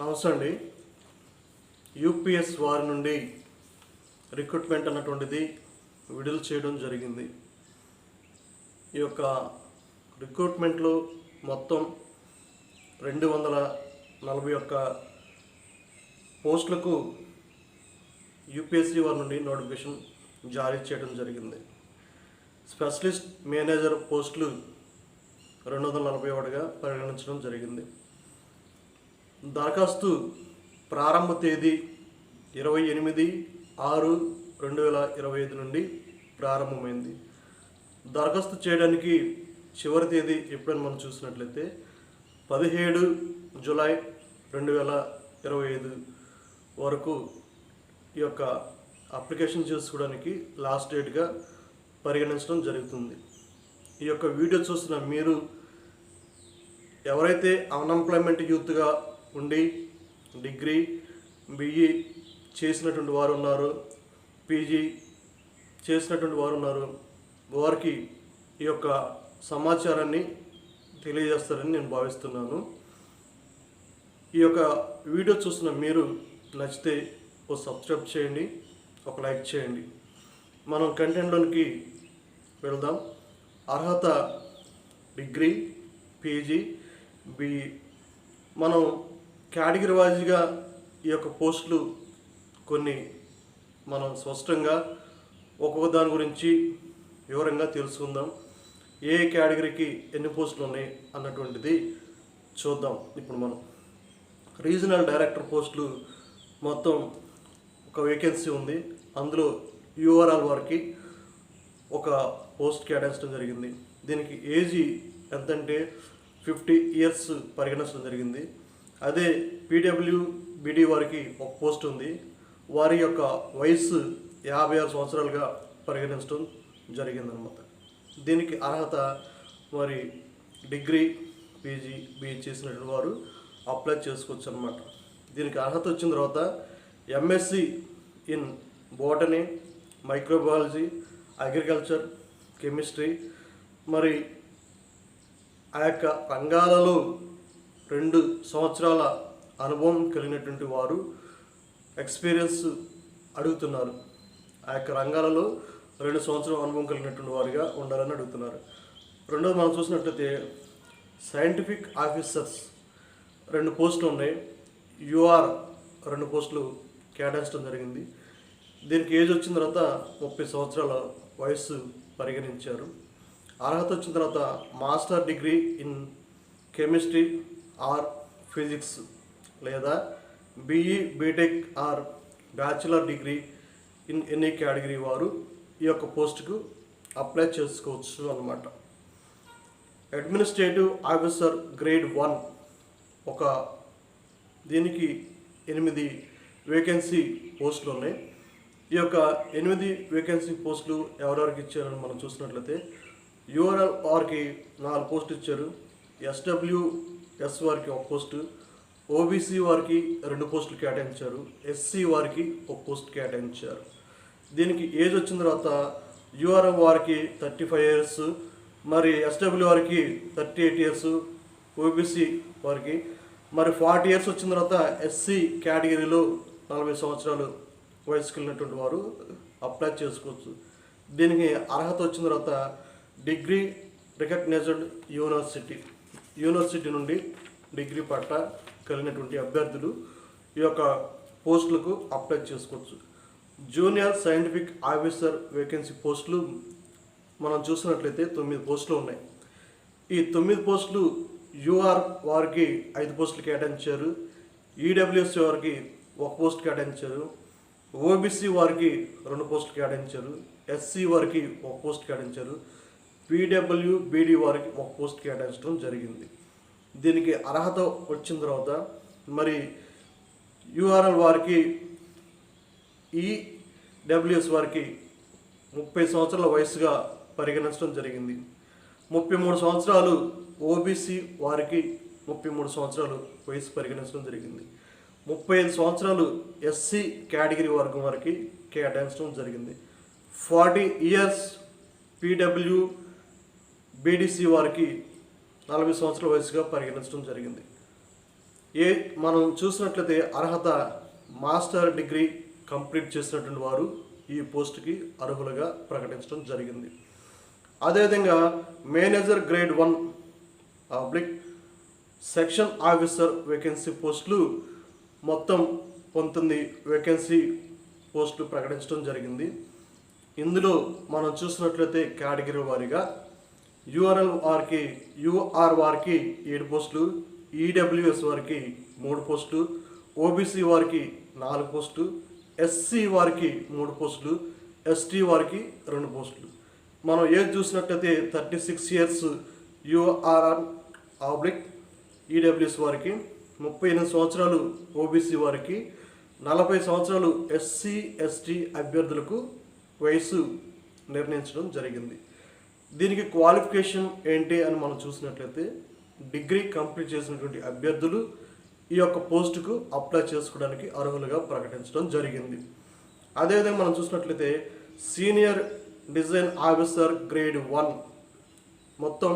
నమస్తే అండి. యూపీఎస్ వారి నుండి రిక్రూట్మెంట్ అన్నటువంటిది విడుదల చేయడం జరిగింది. ఈ యొక్క రిక్రూట్మెంట్లో మొత్తం 241 పోస్టులకు యూపీఎస్సీ వారి నుండి నోటిఫికేషన్ జారీ చేయడం జరిగింది. స్పెషలిస్ట్ మేనేజర్ పోస్టులు 241గా పరిగణించడం జరిగింది. దరఖాస్తు ప్రారంభ తేదీ 28/6/2025 నుండి ప్రారంభమైంది. దరఖాస్తు చేయడానికి చివరి తేదీ ఎప్పుడని మనం చూసినట్లయితే 17 జూలై 2025 వరకు ఈ యొక్క అప్లికేషన్ చేసుకోవడానికి లాస్ట్ డేట్గా పరిగణించడం జరుగుతుంది. ఈ యొక్క వీడియో చూస్తున్న మీరు ఎవరైతే అన్ఎంప్లాయ్మెంట్ యూత్గా ఉండి డిగ్రీ బిఈ చేసినటువంటి వారు ఉన్నారు, పీజీ చేసినటువంటి వారు ఉన్నారు, వారికి ఈ యొక్క సమాచారాన్ని తెలియజేస్తారని నేను భావిస్తున్నాను. ఈ యొక్క వీడియో చూస్తున్న మీరు నచ్చితే ఓ సబ్స్క్రైబ్ చేయండి, ఒక లైక్ చేయండి. మనం కంటెంట్లోనికి వెళ్దాం. అర్హత డిగ్రీ, పీజీ, బిఈ. మనం కేటగిరీ వైజ్గా ఈ యొక్క పోస్టులు కొన్ని మనం స్పష్టంగా ఒక్కొక్క దాని గురించి వివరంగా తెలుసుకుందాం. ఏ కేటగిరీకి ఎన్ని పోస్టులు ఉన్నాయి అన్నటువంటిది చూద్దాం. ఇప్పుడు మనం రీజనల్ డైరెక్టర్ పోస్టులు మొత్తం ఒక వేకెన్సీ ఉంది. అందులో యూఆర్ఎల్ వారికి ఒక పోస్ట్ కేటాయించడం జరిగింది. దీనికి ఏజీ ఎంతంటే 50 ఇయర్స్ పరిగణించడం జరిగింది. అదే పీడబ్ల్యూబీడీ వారికి ఒక పోస్ట్ ఉంది. వారి యొక్క వయస్సు 56 సంవత్సరాలుగా పరిగణించడం జరిగిందనమాట. దీనికి అర్హత మరి డిగ్రీ, పీజీ, బీఈ చేసినటువంటి వారు అప్లై చేసుకోవచ్చు అనమాట. దీనికి అర్హత వచ్చిన తర్వాత MSc in botany, microbiology, agriculture, chemistry మరి ఆ యొక్క రంగాలలో 2 సంవత్సరాల అనుభవం కలిగినటువంటి వారు ఎక్స్పీరియన్స్ అడుగుతున్నారు. ఆ యొక్క రంగాలలో 2 సంవత్సరాల అనుభవం కలిగినటువంటి వారిగా ఉండాలని అడుగుతున్నారు. రెండోది మనం చూసినట్లయితే సైంటిఫిక్ ఆఫీసర్స్ 2 పోస్టులు ఉన్నాయి. యూఆర్ 2 పోస్టులు కేటాయించడం జరిగింది. దీనికి ఏజ్ వచ్చిన తర్వాత 30 సంవత్సరాల వయస్సు పరిగణించారు. అర్హత వచ్చిన తర్వాత master degree in chemistry or physics లేదా BE, BTech or bachelor degree in any category వారు ఈ యొక్క పోస్టుకు అప్లై చేసుకోవచ్చు అన్నమాట. అడ్మినిస్ట్రేటివ్ ఆఫీసర్ గ్రేడ్ 1 ఒక దీనికి 8 వేకెన్సీ పోస్టులు ఉన్నాయి. ఈ యొక్క 8 వేకెన్సీ పోస్టులు ఎవరెవరికి ఇచ్చారని మనం చూసినట్లయితే యూఆర్ఎల్ వారికి 4 పోస్టులు ఇచ్చారు. ఎస్డబ్ల్యూఎస్ వారికి 1 పోస్టు, ఓబీసీ వారికి 2 పోస్టులు కేటాయించారు, ఎస్సీ వారికి 1 పోస్ట్ కేటాయించారు. దీనికి ఏజ్ వచ్చిన తర్వాత యూఆర్ఎల్ వారికి 35 ఇయర్స్, మరి ఎస్డబ్ల్యూ వారికి 38 ఇయర్స్, ఓబీసీ వారికి మరి 40 ఇయర్స్ వచ్చిన తర్వాత ఎస్సీ కేటగిరీలో 40 సంవత్సరాలు వయసు కలిగినటువంటి వారు అప్లై చేసుకోవచ్చు. దీనికి అర్హత వచ్చిన తర్వాత డిగ్రీ రికగ్నైజ్డ్ యూనివర్సిటీ నుండి డిగ్రీ పట్టా కలిగినటువంటి అభ్యర్థులు ఈ యొక్క పోస్టులకు అప్లై చేసుకోవచ్చు. జూనియర్ సైంటిఫిక్ ఆఫీసర్ వేకెన్సీ పోస్టులు మనం చూసినట్లయితే 9 పోస్టులు ఉన్నాయి. ఈ 9 పోస్టులు యూఆర్ వారికి 5 పోస్టులు కేటాయించారు, ఈడబ్ల్యూఎస్ వారికి 1 పోస్ట్ కేటాయించారు, ఓబీసీ వారికి 2 పోస్టులు కేటాయించారు, ఎస్సీ వారికి 1 పోస్ట్ కేటాయించారు, పీడబ్ల్యూబీడీ వారికి 1 పోస్ట్ కేటాయించడం జరిగింది. దీనికి అర్హత వచ్చిన తర్వాత మరి యూఆర్ఎల్ వారికి, ఈడబ్ల్యూఎస్ వారికి 30 సంవత్సరాల వయసుగా పరిగణించడం జరిగింది. 33 సంవత్సరాలు ఓబీసీ వారికి 33 సంవత్సరాలు వయసు పరిగణించడం జరిగింది. 35 సంవత్సరాలు ఎస్సీ కేటగిరీ వర్గం వారికి కేటాయించడం జరిగింది. 40 ఇయర్స్ పీడబ్ల్యూబీడీసీ వారికి 40 సంవత్సరాల వయసుగా పరిగణించడం జరిగింది. మనం చూసినట్లయితే అర్హత మాస్టర్ డిగ్రీ కంప్లీట్ చేసినటువంటి వారు ఈ పోస్ట్కి అర్హులుగా ప్రకటించడం జరిగింది. అదేవిధంగా manager grade 1 public section officer vacancy పోస్టులు మొత్తం 19 వేకెన్సీ పోస్టులు ప్రకటించడం జరిగింది. ఇందులో మనం చూసినట్లయితే కేటగిరీ వారీగా యూఆర్ వారికి 7 పోస్టులు, ఈడబ్ల్యూఎస్ వారికి 3 పోస్టులు, ఓబీసీ వారికి 4 పోస్టులు, ఎస్సీ వారికి 3 పోస్టులు, ఎస్టీ వారికి 2 పోస్టులు. మనం ఏజ్ చూసినట్లయితే 36 ఇయర్స్ యూఆర్ ఆబ్లిక్ ఈడబ్ల్యూఎస్ వారికి, 38 సంవత్సరాలు ఓబీసీ వారికి, 40 సంవత్సరాలు ఎస్సీ ఎస్టీ అభ్యర్థులకు వయసు నిర్ణయించడం జరిగింది. దీనికి క్వాలిఫికేషన్ ఏంటి అని మనం చూసినట్లయితే డిగ్రీ కంప్లీట్ చేసినటువంటి అభ్యర్థులు ఈ యొక్క పోస్టుకు అప్లై చేసుకోవడానికి అర్హులుగా ప్రకటించడం జరిగింది. అదేవిధంగా మనం చూసినట్లయితే సీనియర్ డిజైన్ ఆఫీసర్ గ్రేడ్ 1 మొత్తం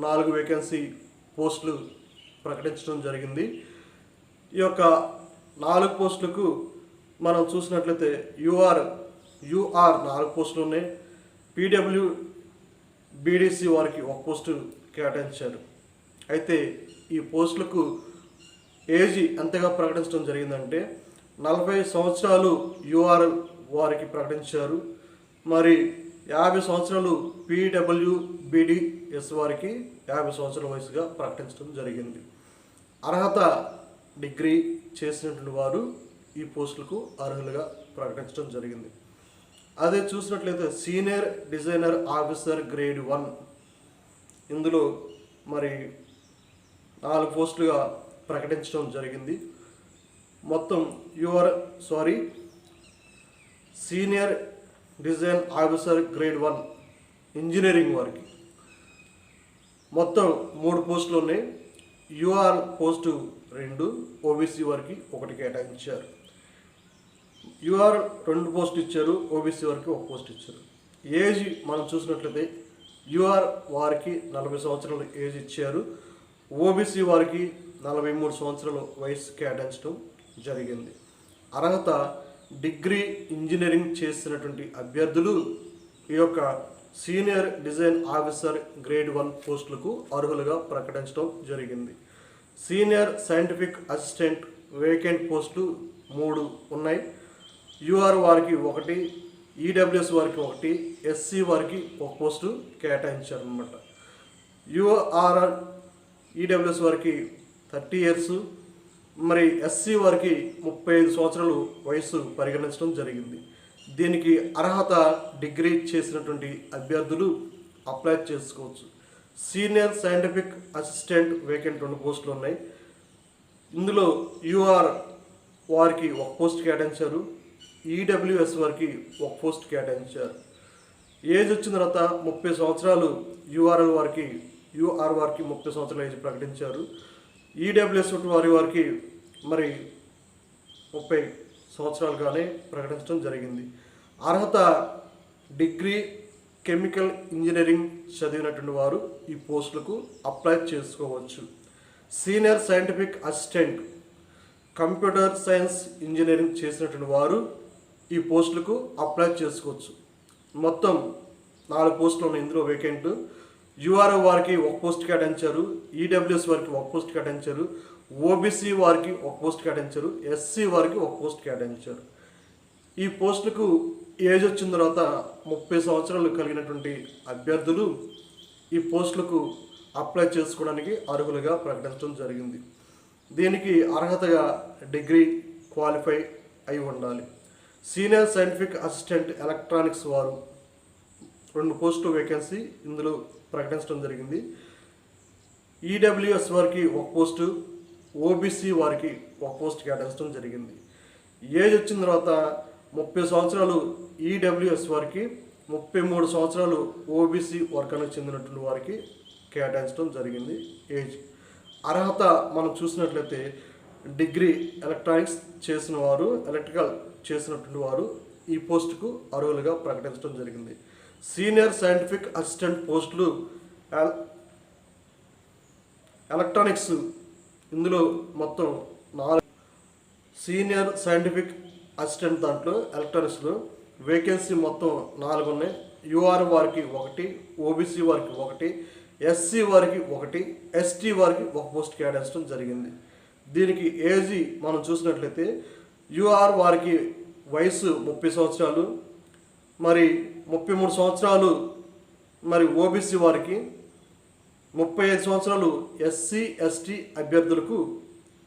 4 వేకెన్సీ పోస్టులు ప్రకటించడం జరిగింది. ఈ యొక్క 4 పోస్టులకు మనం చూసినట్లయితే యూఆర్ 4 పోస్టులు ఉన్నాయి. బీడీసీ వారికి 1 పోస్టు కేటాయించారు. అయితే ఈ పోస్టులకు ఏజ్ ఎంతగా ప్రకటించడం జరిగిందంటే 40 సంవత్సరాలు యూఆర్ వారికి ప్రకటించారు. మరి 50 సంవత్సరాలు పీడబ్ల్యూబీడీఎస్ వారికి 50 సంవత్సరాల వయసుగా ప్రకటించడం జరిగింది. అర్హత డిగ్రీ చేసినటువంటి వారు ఈ పోస్టులకు అర్హులుగా ప్రకటించడం జరిగింది. అదే చూసినట్లయితే సీనియర్ డిజైనర్ ఆఫీసర్ గ్రేడ్ 1 ఇందులో మరి 4 పోస్టులుగా ప్రకటించడం జరిగింది. మొత్తం senior design officer grade 1 engineering వారికి మొత్తం 3 పోస్టులు ఉన్నాయి. యూఆర్ పోస్టు 2, ఓబీసీ వారికి 1 కేటాయించారు. యూఆర్ 2 పోస్టులు ఇచ్చారు, ఓబీసీ వారికి 1 పోస్ట్ ఇచ్చారు. ఏజ్ మనం చూసినట్లయితే యూఆర్ వారికి 40 సంవత్సరాల ఏజ్ ఇచ్చారు, ఓబీసీ వారికి 43 సంవత్సరాల వయసు కేటాయించడం జరిగింది. అర్హత డిగ్రీ ఇంజనీరింగ్ చేసినటువంటి అభ్యర్థులు ఈ యొక్క సీనియర్ డిజైన్ ఆఫీసర్ గ్రేడ్ 1 పోస్టులకు అర్హులుగా ప్రకటించడం జరిగింది. సీనియర్ సైంటిఫిక్ అసిస్టెంట్ వేకెంట్ పోస్టులు 3 ఉన్నాయి. యూఆర్ వారికి 1, ఈడబ్ల్యూఎస్ వారికి 1, ఎస్సీ వారికి 1 పోస్టు కేటాయించారనమాట. యూఆర్ ఈడబ్ల్యూఎస్ వారికి 30 ఇయర్స్, మరి ఎస్సీ వారికి 35 సంవత్సరాలు వయసు పరిగణించడం జరిగింది. దీనికి అర్హత డిగ్రీ చేసినటువంటి అభ్యర్థులు అప్లై చేసుకోవచ్చు. సీనియర్ సైంటిఫిక్ అసిస్టెంట్ వేకెంట్ 2 పోస్టులు ఉన్నాయి. ఇందులో యూఆర్ వారికి 1 పోస్ట్ కేటాయించారు, ఈడబ్ల్యూఎస్ వారికి 1 పోస్ట్ కేటాయించారు. ఏజ్ వచ్చిన తర్వాత 30 సంవత్సరాలు యూఆర్ వారికి 30 సంవత్సరాల ఏజ్ ప్రకటించారు. ఈడబ్ల్యూఎస్ వారికి మరి 30 సంవత్సరాలుగానే ప్రకటించడం జరిగింది. అర్హత డిగ్రీ కెమికల్ ఇంజనీరింగ్ చదివినటువంటి వారు ఈ పోస్టులకు అప్లై చేసుకోవచ్చు. Senior scientific assistant computer science engineering చేసినటువంటి వారు ఈ పోస్టులకు అప్లై చేసుకోవచ్చు. మొత్తం 4 పోస్టులు ఉన్నాయి ఇందులో వేకెంట్. యూఆర్ఓ వారికి 1 పోస్ట్ కేటాయించారు, ఈడబ్ల్యూఎస్ వారికి 1 పోస్ట్ కేటాయించారు, ఓబీసీ వారికి 1 పోస్ట్ కేటాయించారు, ఎస్సీ వారికి 1 పోస్ట్ కేటాయించారు. ఈ పోస్టులకు ఏజ్ వచ్చిన తర్వాత 30 సంవత్సరాలు కలిగినటువంటి అభ్యర్థులు ఈ పోస్టులకు అప్లై చేసుకోవడానికి అర్హులుగా ప్రకటించడం జరిగింది. దీనికి అర్హతగా డిగ్రీ క్వాలిఫై అయి ఉండాలి. సీనియర్ సైంటిఫిక్ అసిస్టెంట్ ఎలక్ట్రానిక్స్ వారు 2 పోస్టు వేకెన్సీ ఇందులో ప్రకటించడం జరిగింది. ఈడబ్ల్యూఎస్ వారికి 1 పోస్టు, ఓబీసీ వారికి 1 పోస్ట్ కేటాయించడం జరిగింది. ఏజ్ వచ్చిన తర్వాత 30 సంవత్సరాలు ఈడబ్ల్యూఎస్ వారికి, 33 సంవత్సరాలు ఓబీసీ వర్గానికి చెందినటువంటి వారికి కేటాయించడం జరిగింది ఏజ్. అర్హత మనం చూసినట్లయితే డిగ్రీ ఎలక్ట్రానిక్స్ చేసిన వారు, ఎలక్ట్రికల్ చేసినటువంటి వారు ఈ పోస్టుకు అర్హులుగా ప్రకటించడం జరిగింది. సీనియర్ సైంటిఫిక్ అసిస్టెంట్ పోస్టులు ఎలక్ట్రానిక్స్ ఇందులో మొత్తం 4 సీనియర్ సైంటిఫిక్ అసిస్టెంట్ దాంట్లో ఎలక్ట్రానిక్స్లో వేకెన్సీ మొత్తం 4 ఉన్నాయి. యూఆర్ వారికి 1, ఓబీసీ వారికి 1, ఎస్సీ వారికి 1, ఎస్టీ వారికి 1 పోస్ట్ కేటాయించడం జరిగింది. దీనికి ఏజీ మనం చూసినట్లయితే యూఆర్ వారికి వయసు 30 సంవత్సరాలు, మరి 33 సంవత్సరాలు, మరి ఓబీసీ వారికి 35 సంవత్సరాలు, ఎస్సీ ఎస్టీ అభ్యర్థులకు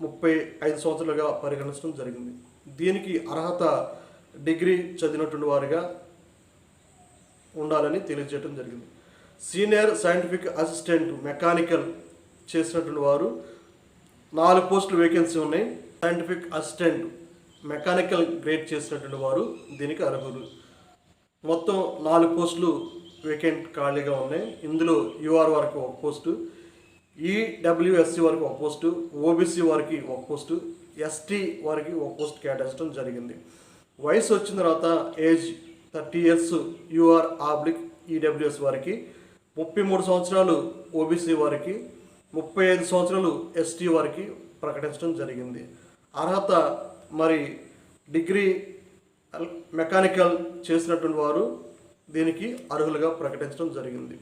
35 సంవత్సరాలుగా పరిగణించడం జరిగింది. దీనికి అర్హత డిగ్రీ చదివినటువంటి వారిగా ఉండాలని తెలియజేయడం జరిగింది. సీనియర్ సైంటిఫిక్ అసిస్టెంట్ మెకానికల్ చేసినటువంటి వారు 4 పోస్టులు వేకెన్సీ ఉన్నాయి. సైంటిఫిక్ అసిస్టెంట్ మెకానికల్ గ్రేడ్ చేసినటువంటి వారు దీనికి అర్హులు. మొత్తం 4 పోస్టులు వేకెంట్ ఖాళీగా ఉన్నాయి. ఇందులో యూఆర్ వారికి 1 పోస్టు, ఈడబ్ల్యూఎస్సీ వారికి 1 పోస్టు, ఓబీసీ వారికి 1 పోస్టు, ఎస్టీ వారికి 1 పోస్ట్ కేటాయించడం జరిగింది. వయసు వచ్చిన తర్వాత ఏజ్ 30 ఇయర్స్ యూఆర్/ఈడబ్ల్యూఎస్ వారికి, 33 సంవత్సరాలు ఓబీసీ వారికి, 35 సంవత్సరాలు ఎస్టీ వారికి ప్రకటించడం జరిగింది. అర్హత మరి డిగ్రీ మెకానికల్ చేసినటువంటి వారు దీనికి అర్హులుగా ప్రకటించడం జరిగింది.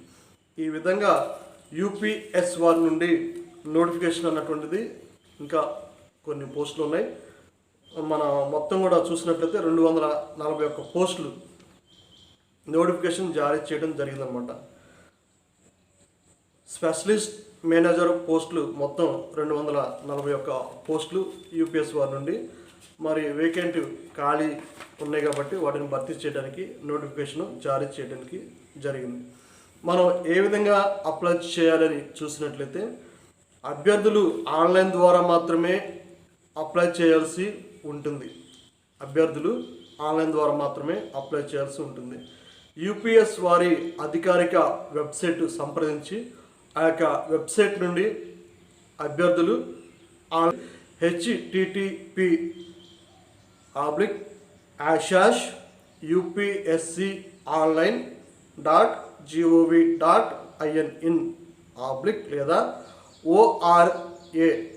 ఈ విధంగా యూపీఎస్ వారి నుండి నోటిఫికేషన్ అన్నటువంటిది ఇంకా కొన్ని పోస్టులు ఉన్నాయి. మన మొత్తం కూడా చూసినట్లయితే 241 పోస్టులు నోటిఫికేషన్ జారీ చేయడం జరిగిందనమాట. స్పెషలిస్ట్ మేనేజర్ పోస్టులు మొత్తం 241 పోస్టులు యూపీఎస్ వారి నుండి మరి వేకెంట్ ఖాళీ ఉన్నాయి కాబట్టి వాటిని భర్తీ చేయడానికి నోటిఫికేషన్ జారీ చేయడానికి జరిగింది. మనం ఏ విధంగా అప్లై చేయాలని చూసినట్లయితే అభ్యర్థులు ఆన్లైన్ ద్వారా మాత్రమే అప్లై చేయాల్సి ఉంటుంది. యూపీఎస్ వారి అధికారిక వెబ్సైట్ సంప్రదించి ఆ యొక్క వెబ్సైట్ నుండి అభ్యర్థులు http://upsconline.gov.in లేదా ORA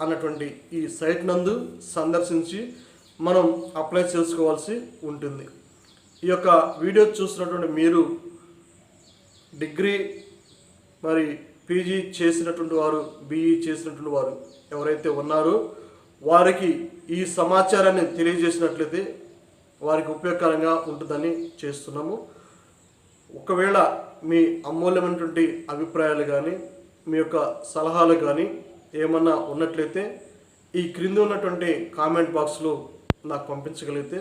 అన్నటువంటి ఈ సైట్ నందు సందర్శించి మనం అప్లై చేసుకోవాల్సి ఉంటుంది. ఈ యొక్క వీడియో చూసినటువంటి మీరు డిగ్రీ మరి పీజీ చేసినటువంటి వారు, బీఈ చేసినటువంటి వారు ఎవరైతే ఉన్నారో వారికి ఈ సమాచారాన్ని తెలియజేసినట్లయితే వారికి ఉపయోగకరంగా ఉంటుందని చేస్తున్నాము. ఒకవేళ మీ అమూల్యమైనటువంటి అభిప్రాయాలు కానీ మీ యొక్క సలహాలు కానీ ఏమన్నా ఉన్నట్లయితే ఈ క్రింద ఉన్నటువంటి కామెంట్ బాక్స్లో నాకు పంపించగలిగితే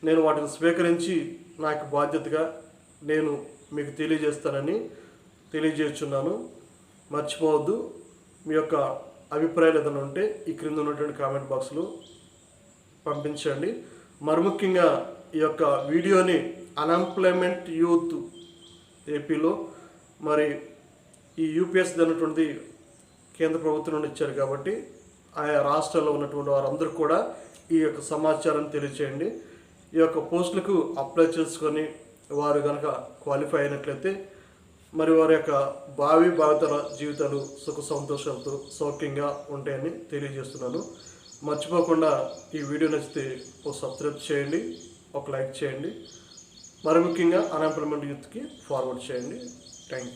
నేను వాటిని స్వీకరించి నాకు బాధ్యతగా నేను మీకు తెలియజేస్తానని తెలియజేస్తున్నాను. మర్చిపోవద్దు, మీ యొక్క అభిప్రాయాలు ఏదైనా ఉంటే ఈ క్రింద ఉన్నటువంటి కామెంట్ బాక్స్లో పంపించండి. మరి ముఖ్యంగా ఈ యొక్క వీడియోని అన్ఎంప్లాయ్మెంట్ యూత్ ఏపీలో మరి ఈ యూపీఎస్ అనేటువంటిది కేంద్ర ప్రభుత్వం నుండి ఇచ్చారు కాబట్టి ఆయా రాష్ట్రాల్లో ఉన్నటువంటి వారందరూ కూడా ఈ యొక్క సమాచారం తెలియచేయండి. ఈ యొక్క పోస్టులకు అప్లై చేసుకొని వారు కనుక క్వాలిఫై అయినట్లయితే మరి వారి యొక్క భావితర జీవితాలు సుఖ సంతోషాలతో సౌఖ్యంగా ఉంటాయని తెలియజేస్తున్నాను. మర్చిపోకుండా ఈ వీడియో నచ్చితే సబ్స్క్రైబ్ చేయండి, ఒక లైక్ చేయండి. మరి ముఖ్యంగా అన్ఎంప్లాయ్మెంట్ యూత్కి ఫార్వర్డ్ చేయండి. Thank you.